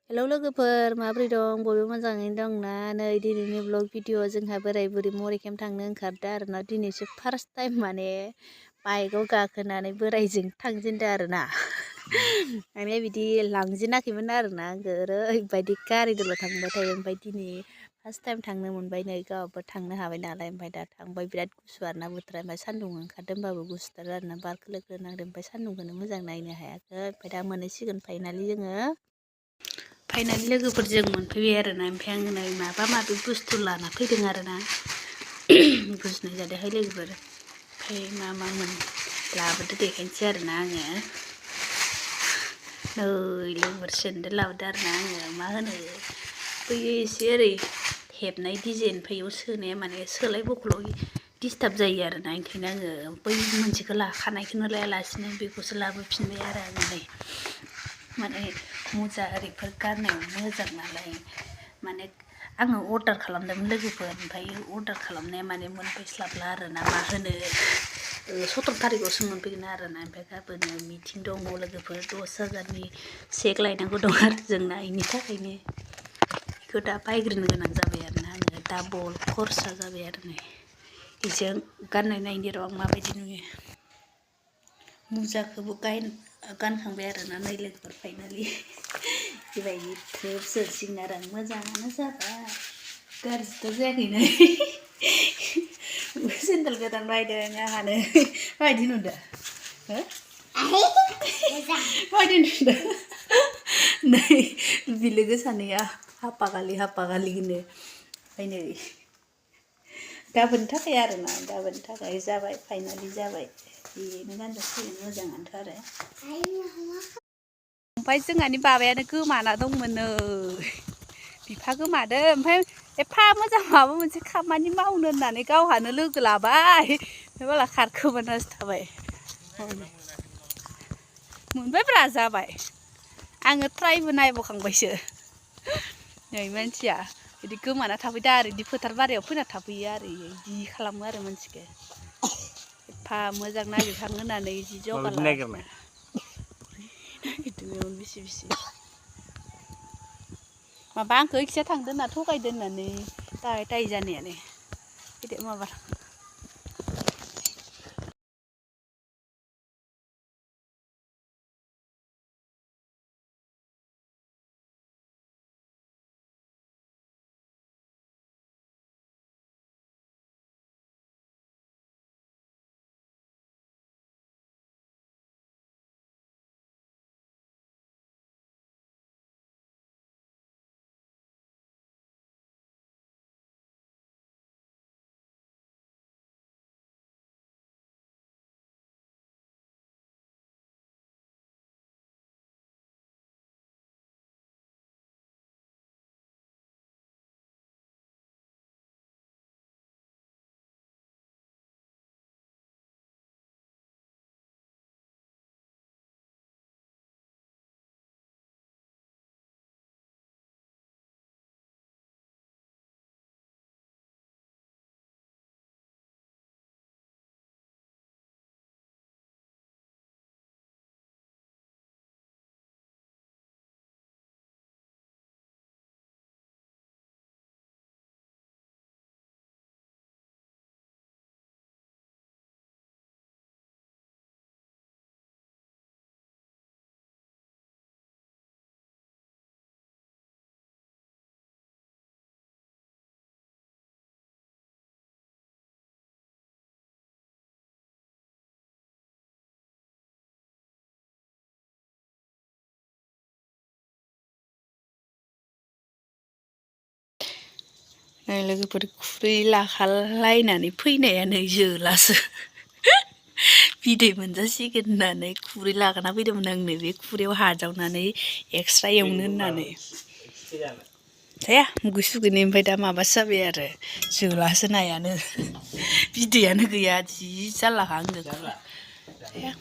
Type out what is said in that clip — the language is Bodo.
हेलौ लोगोफोर माब्रै दं बयबो मोजाङैनो दंना नै दिनैनि ब्लग भिडिअ जोंहा बोराय बुरै मरे केम्प थांनो ओंखारदों आरोना दिनैसो फार्स्ट टाइम माने बाइकआव गाखोनानै बोरायजों थांजेनदों आरोना माने बिदि लांजेनाखैमोन आरोना आंखौ ओरैबायदि गारिजोंल' थांबाय थायो ओमफ्राय दिनै फार्स्ट टाइम थांनो मोनबाय नै गावबो थांनो हाबाय नालाय ओमफ्राय दा थांबाय बिराद गुसु आरोना बोथोरा ओमफ्राय सान्दुं ओंखारदों होमबाबो गुसुथार आरोना बार खोलो खोलो नांदों ओमफ्राय सान्दुंखौनो मोजां नायनो हायाखै ओमफ्राय दा मोनहैसिगोन फाइनालि जोङो फाइनालि लोगोफोरजों मोनफैबाय आरोना ओमफ्राय आङो नै माबा माबि बुस्थु लाना फैदों आरोना गुजुनाय जादोंहाय लोगोफोर ओमफ्राय मा लाबोदो देखायनोसै आरोना आङो नै लोगोफोर सेन्देल लाबोदो आरोना आङो मा होनो बैयो एसे ओरै हेबनाय डिजाइन फैयाव सोनाया माने सोलाय बखलाव डिस्टार्ब जायो आरोना ओंखायनो आङो बै मोनसेखौ लाखानायखौनो लायालासिनो बेखौसो लाबोफिनबाय आरो आङो नै माने मुजा ओरैफोर गाननायाव मोजां नालाय माने आङो अर्डार खालामदोंमोन लोगोफोर ओमफ्राय अर्डार खालामनाया माने मोनफैस्लाबला आरोना मा होनो 17 थारिखआवसो मोनफैगोन आरोना ओमफ्राय गाबोन मिटिं दङ लोगोफोर 10,000नि सेक लायनांगौ दं आरो जोंना बेनि थाखायनो बेखौ दा बायग्रोनो गोनां जाबाय आरोना आङो डाबल खरसा जाबाय आरो नै बेजों गाननाय नायनि र' आं माबायदि नुयो मुजाखौबो गानखांबाय आरोना नै लोगोफोर फाइनालि बेबायदि थ्रोब सोसिगोन आरो आं मोजाङानो जाबाय गाज्रिथ' जायाखैनो सेन्देल गोदान बायदों आंहानो माबायदि नुदों माबायदि नुदों नै बिलोगो सानैया हापागालिनो ओमफ्राय नै गाबोननि थाखाय आरोना गाबोननि थाखाय जाबाय फाइनालि जाबाय बेनो गानजासिगोन मोजाङानोथ' आरो ओमफ्राय जोंहानि बाबायानो गोमाना दंमोन बिफा गोमादों ओमफ्राय एफा मोजां माबा मोनसे खामानि मावनो होननानै गावहानो लोगो लाबाय ओमफ्राय बाला खारखोमानासो थाबाय मोनबायब्रा जाबाय आङो ट्रायबो नायबोखांबायसो नै मानसिया बिदि गोमाना थाफैदों आरो बिदि फोथार बारियाव फैना थाफैयो आरो बिदि खालामो आरो मानसिखौ एफा मोजां नागिरखाङो होननानै जि जगाला नागिरदोंमोन बिसि माबा आंखौ इखिजा थांदो होनना थगायदो होननानै दाय जानायानो बिदि माबा लोगोफोर खुरै लाखालायनानै फैनायानो जोलासो बिदै मोनजासिगोन होननानै खुरै लागाना फैदोंमोन आंनो बे खुरैयाव हाजावनानै एक्सट्रा एवनो होननानै जाया मुगै सुगैनि ओमफ्राय दा माबासो जाबाय आरो जोलासो नायानो बिदैयानो गैया जि जारलाखा आंजों जाया